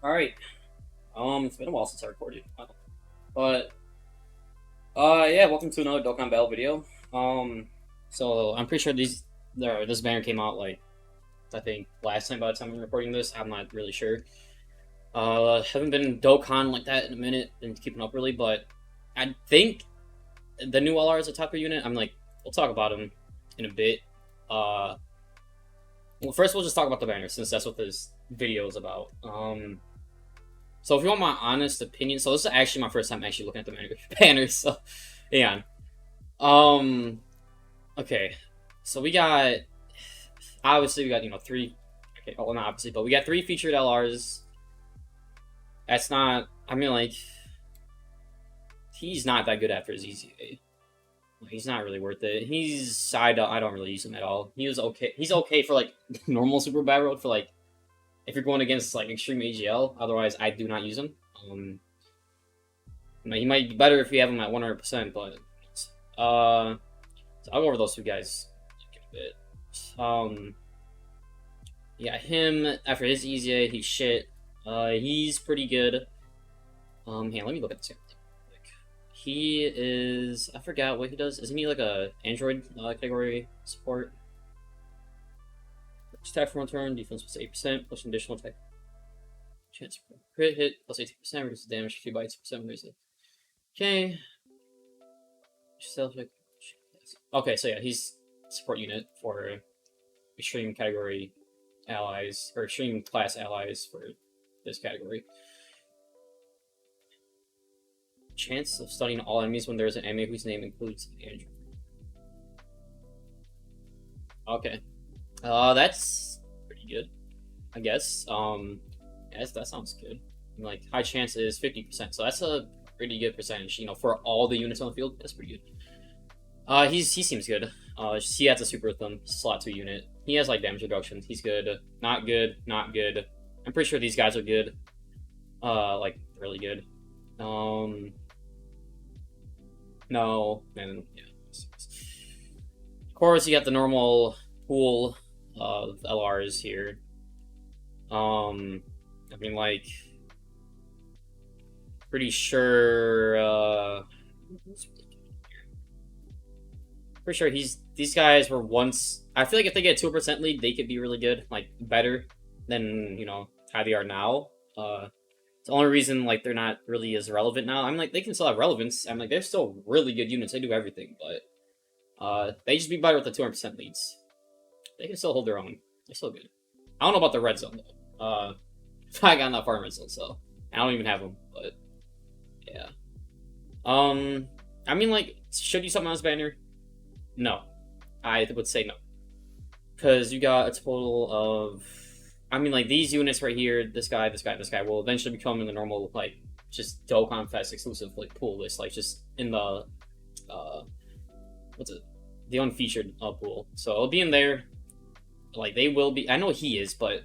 All right. It's been a while since I recorded. But yeah, welcome to another Dokkan Battle video. So I'm pretty sure this banner came out like I think last time by the time I'm recording this. I'm not really sure. Haven't been Dokkan like that in a minute, been keeping up really, but I think the new LR is a top tier unit. We'll talk about him in a bit. Well, first we'll just talk about the banner since that's what this video is about. So if you want my honest opinion, so this is actually my first time actually looking at the banners. So, yeah. Okay. So we got obviously we got three. Okay, well not obviously, but we got three featured LRs. That's not. I mean like, he's not that good after his EZA. He's not really worth it. I don't really use him at all. He was okay. He's okay for like normal Super Bad Road for like if you're going against like extreme AGL. Otherwise, I do not use him. He might be better if you have him at 100%, but so I'll go over those two guys a bit. Yeah, him after his EZA, he's shit. He's pretty good. Yeah, let me look at this. He is. I forgot what he does. Isn't he like a Android category support? Attack from one turn, defense plus 8%, plus an additional attack. Chance for crit hit plus 18%, reduces damage for 2 by 2%. Okay. Okay, so yeah, he's support unit for extreme category allies, or extreme class allies for this category. Chance of stunning all enemies when there is an enemy whose name includes Andrew. Okay. That's pretty good, I guess. Yes, that sounds good. Like, high chance is 50%, so that's a pretty good percentage, for all the units on the field. That's pretty good. He seems good. He has a super with him, slot 2 unit. He has, like, damage reduction. He's good. Not good, not good. I'm pretty sure these guys are good. Like, really good. No, and yeah. Of course, you got the normal pool of LRs here. I mean, like, pretty sure. Pretty sure these guys were once. I feel like if they get 2% lead, they could be really good, like better than how they are now. It's the only reason like they're not really as relevant now. I'm like they can still have relevance. I'm like they're still really good units. They do everything, but they just be better with the 200% leads. They can still hold their own. They're still good. I don't know about the red zone though. I got that far in red zone, so I don't even have them. But yeah. I mean, like, should you summon on this banner? No, I would say no, because you got a total of. I mean, like these units right here. This guy will eventually become in the normal like just Dokkan Fest exclusive like pool list, like just in the what's it, the unfeatured pool. So it'll be in there. Like they will be. I know he is, but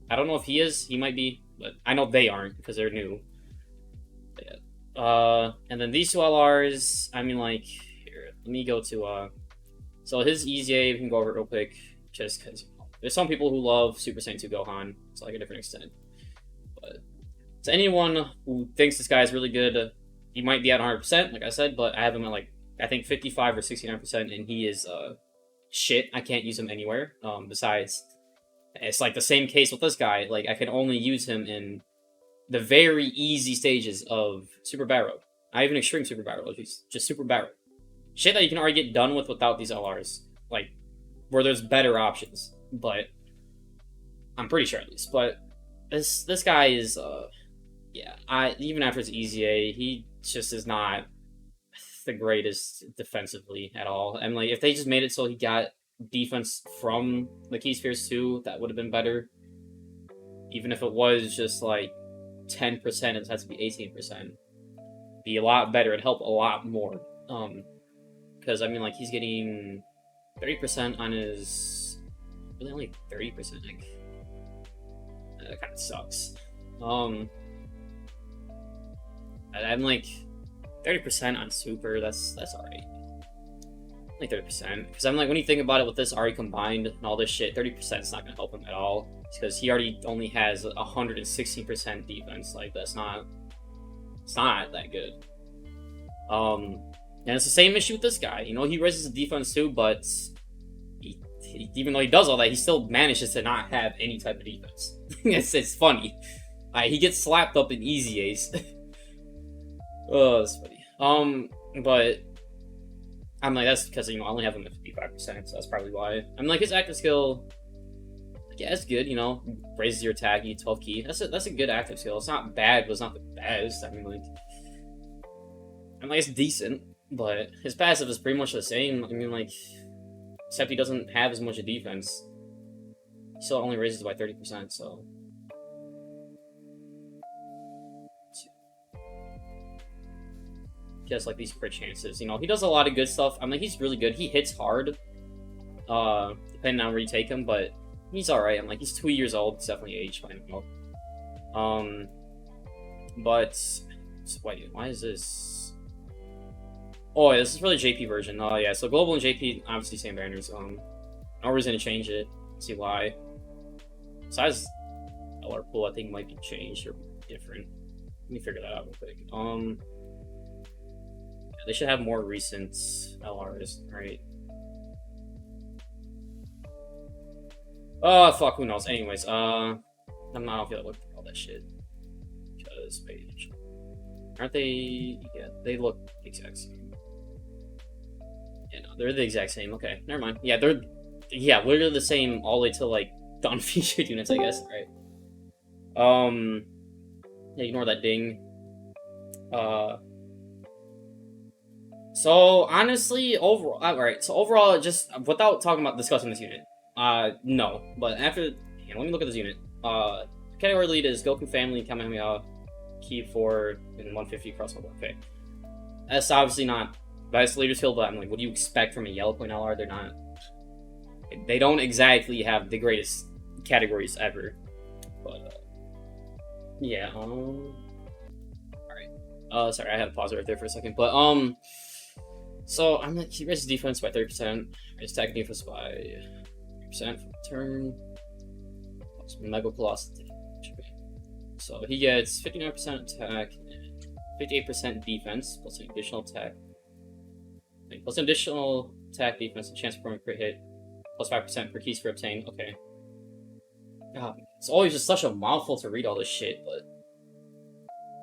I don't know if he is. He might be, but I know they aren't because they're new. But yeah. And then these two LRs. I mean, like here. Let me go to So his EZA, we can go over it real quick, just because there's some people who love Super Saiyan 2 Gohan, to like a different extent. But to anyone who thinks this guy is really good, he might be at 100%, like I said, but I have him at like, I think 55 or 69%, and he is shit. I can't use him anywhere. Besides, it's like the same case with this guy. Like, I can only use him in the very easy stages of Super Barrow. Not even Extreme Super Barrow, just Super Barrow. Shit that you can already get done with without these LRs. Like, where there's better options. But, I'm pretty sure at least. But, this guy is, yeah. Even after his EZA, he just is not the greatest defensively at all. And, like, if they just made it so he got defense from the Key Spheres too, that would have been better. Even if it was just, like, 10%, it has to be 18%. Be a lot better. It'd help a lot more. Because, I mean, like, he's getting 30% on his... Really only 30%, like... That kind of sucks. I'm, like, 30% on Super, that's alright. Only 30%. Because I'm like, when you think about it with this Ari combined and all this shit, 30% is not going to help him at all. because he already only has 116% defense. Like it's not that good. And it's the same issue with this guy. You know, he raises the defense too, but even though he does all that, he still manages to not have any type of defense. It's funny. He gets slapped up in easy ace. Oh, that's funny. But I'm like, that's because, you know, I only have him at 55%, so that's probably why. I'm like, his active skill, yeah, it's good, you know, raises your attack, you get 12 key. That's a good active skill. It's not bad, but it's not the best. I mean, like, it's decent, but his passive is pretty much the same. I mean, like, except he doesn't have as much defense. He still only raises by 30%, so. He has like these crit chances, you know. He does a lot of good stuff. I mean, he's really good. He hits hard, depending on where you take him, but he's all right. I'm like, he's 2 years old. It's definitely aged by now. But wait, why is this? Oh, yeah, this is for the JP version. Oh yeah, so global and JP obviously same banners. No reason to change it. Let's see why. Besides, LR pool I think might be changed or different. Let me figure that out real quick. They should have more recent LRs, right? Oh, fuck, who knows? Anyways, I'm not gonna feel like looking for all that shit. Because, wait, aren't they? Yeah, they look the exact same. Yeah, no, they're the exact same. Okay, never mind. Yeah, they're literally the same all the way to, like, the unfeatured units, I guess, right? Yeah, ignore that ding. So honestly, overall, alright. So overall, just without discussing this unit, no. But after, let me look at this unit. Category lead is Goku family, Kamehameha, Ki 4, and 150 crossbow. Okay, that's obviously not best leader skill, but I'm like, what do you expect from a yellow point LR? They're not. They don't exactly have the greatest categories ever. But yeah. Alright. Sorry, I had to pause it right there for a second. But so I'm like, he raises defense by 30%, raises attack defense by 30% for turn. Mega Colossus. So he gets 59% attack and 58% defense, plus an additional attack. Plus an additional attack defense, and chance of performing crit hit, plus 5% per keys for obtain. Okay. God, it's always just such a mouthful to read all this shit, but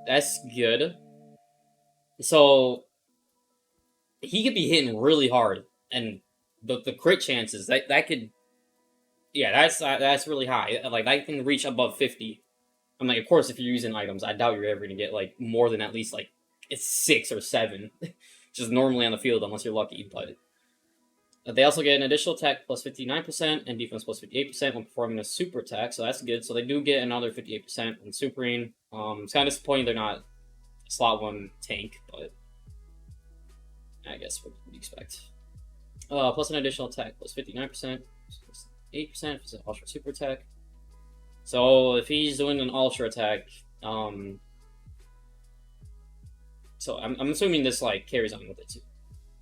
that's good. So he could be hitting really hard, and the crit chances that could, yeah, that's really high. Like that can reach above 50. I'm like, of course, if you're using items, I doubt you're ever gonna get like more than at least like it's 6 or 7, just normally on the field unless you're lucky. But they also get an additional attack plus 59% and defense plus 58% when performing a super attack, so that's good. So they do get another 58% when supering. It's kind of disappointing they're not slot 1 tank, but I guess what do you expect? Plus an additional attack plus 59%, plus 8% if it's an ultra super attack. So if he's doing an ultra attack, so I'm assuming this like carries on with it too.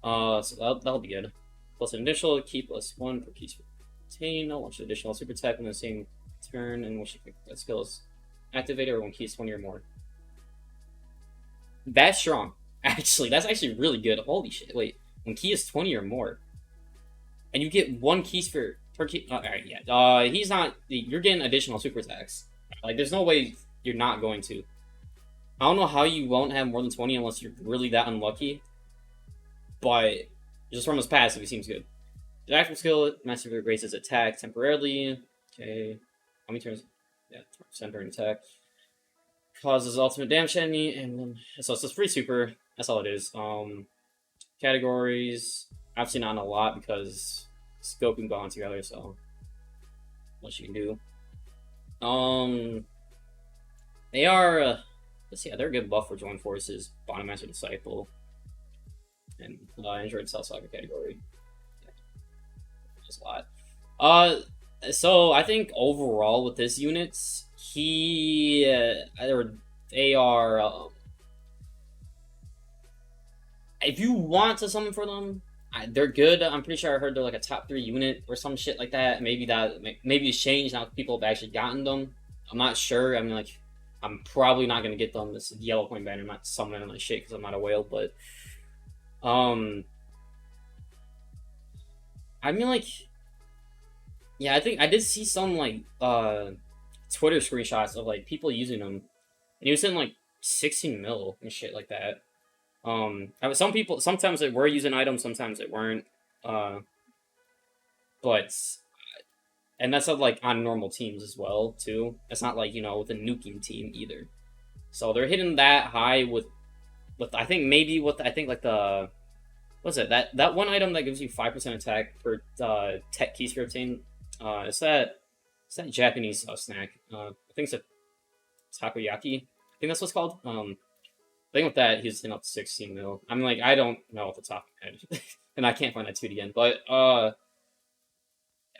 So that'll be good. Plus an additional key plus 1 per keys for obtain. I'll launch an additional super attack in the same turn in which that skill is activated or when keys 20 or more. That's strong. Actually, that's actually really good. Holy shit! Wait, when key is 20 or more, and you get 1 keys per key. Alright, yeah. He's not. You're getting additional super attacks. Like, there's no way you're not going to. I don't know how you won't have more than 20 unless you're really that unlucky. But just from his passive, he seems good. The active skill massively raises attack temporarily. Okay, how many turns? Yeah, 20% during attack. Causes ultimate damage to enemy, and then so it's a free super. That's all it is. Categories, obviously not a lot because it's Goku and Gohan together, so what you can do. They are. Let's see, they're a good buff for joint forces, bottom master disciple, and Android Cell Saga category. Yeah, just a lot. So I think overall with this units, they are. If you want to summon for them, they're good. I'm pretty sure I heard they're like a top 3 unit or some shit like that. Maybe it's changed now. People have actually gotten them. I'm not sure. I mean, like, I'm probably not gonna get them. This yellow coin banner. I'm not summoning like shit because I'm not a whale. But um, I mean, like, yeah, I think I did see some like Twitter screenshots of like people using them, and he was in like 16 mil and shit like that. Some people sometimes they were using items, sometimes they weren't. Uh, but and that's like on normal teams as well too. It's not like with a nuking team either. So they're hitting that high with I think maybe with I think like the what's it that one item that gives you 5% attack per tech key sphere obtained. It's that Japanese snack. I think it's a takoyaki. I think that's what's called. I think with that he's in up to 16 mil. I'm like I don't know off the top of my head, and I can't find that tweet again. But I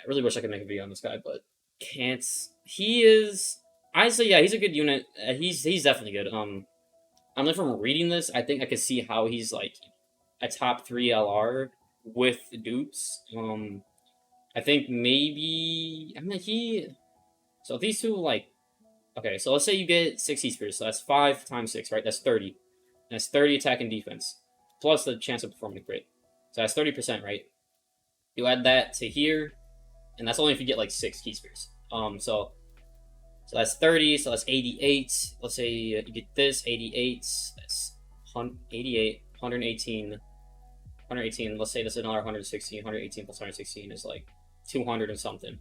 really wish I could make a video on this guy, but can't. He is. I say yeah, he's a good unit. He's definitely good. I'm like from reading this, I think I could see how he's like a top 3 LR with dupes. I think maybe I mean he. So these two like okay. So let's say you get 60 spheres. So that's 5 times 6, right? That's 30. And that's 30 attack and defense, plus the chance of performing a crit. So that's 30%, right? You add that to here, and that's only if you get like 6 key spheres. So that's 30, so that's 88. Let's say you get this 88. That's 88, 118, 118. Let's say this is another 116. 118 plus 116 is like 200 and something.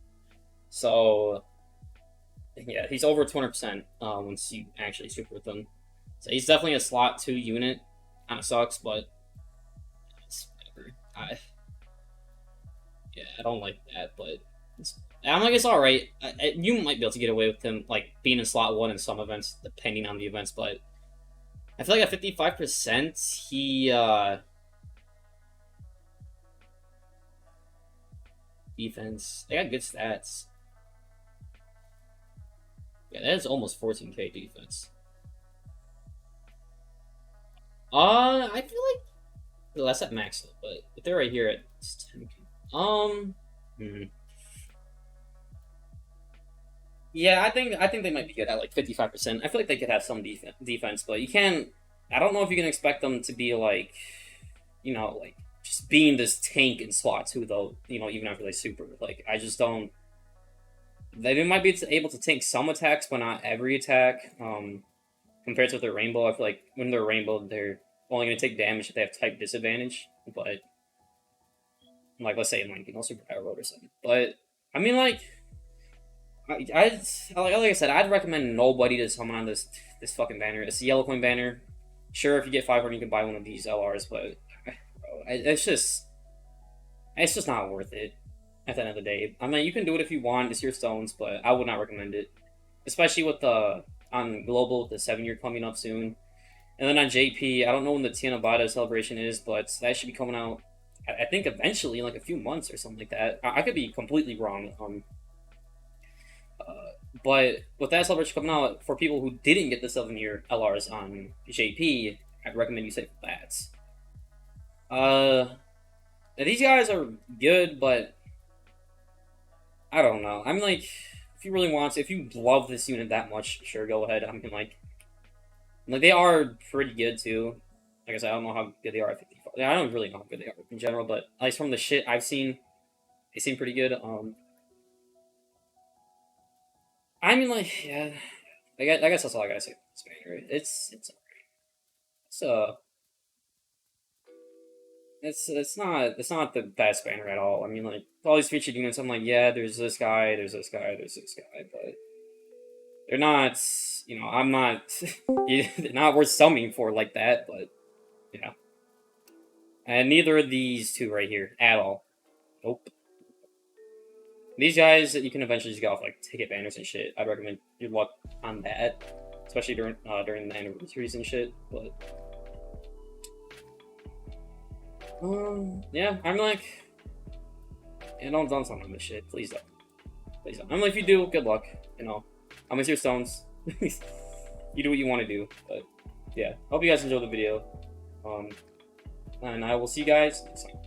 So yeah, he's over 200% once you actually super with him. So he's definitely a slot 2 unit. Kind of sucks, but it's whatever. I don't like that, but I'm like it's all right. You might be able to get away with him like being in slot 1 in some events, depending on the events. But I feel like at 55%, he defense. They got good stats. Yeah, that is almost 14k defense. I feel like well, that's at max, but if they're right here at 10k, yeah, I think they might be good at like 55%. I feel like they could have some defense, but you can't. I don't know if you can expect them to be like, like just being this tank in slot 2 though. Even after they super, like I just don't. They might be able to tank some attacks, but not every attack. Compared to their rainbow, I feel like when they're rainbow, they're only going to take damage if they have type disadvantage. But like let's say in like super power road or something. But I mean like. Like I said, I'd recommend nobody to summon on this fucking banner. It's a yellow coin banner. Sure, if you get 500, you can buy one of these LRs, but bro, it's just not worth it. At the end of the day, I mean, you can do it if you want. It's your stones, but I would not recommend it, especially with the on global with the 7-year coming up soon, and then on JP. I don't know when the Tianabata celebration is, but that should be coming out. I think eventually, in like a few months or something like that. I could be completely wrong. But with that celebration coming out, for people who didn't get the 7-year LRs on JP, I'd recommend you save that. These guys are good, but I don't know. I mean, like, if you really want to, if you love this unit that much, sure, go ahead. I mean, like they are pretty good too. Like I said, I don't know how good they are at 55. I don't really know how good they are in general, but at least from the shit I've seen, they seem pretty good. I mean, like, yeah, I guess that's all I gotta say. Spanier, it's not the best banner at all. I mean, like all these featured units, I'm like, yeah, there's this guy, there's this guy, there's this guy, but they're not. I'm not. They're not worth summoning for like that. But yeah, and neither of these two right here at all. Nope. These guys that you can eventually just get off like ticket banners and shit. I'd recommend your luck on that, especially during the anniversaries and shit. But yeah, I'm like, yeah, don't summon this shit, please don't. Please don't. I'm like, if you do, good luck. I'm with your stones. You do what you want to do. But yeah, hope you guys enjoyed the video. And I will see you guys next time.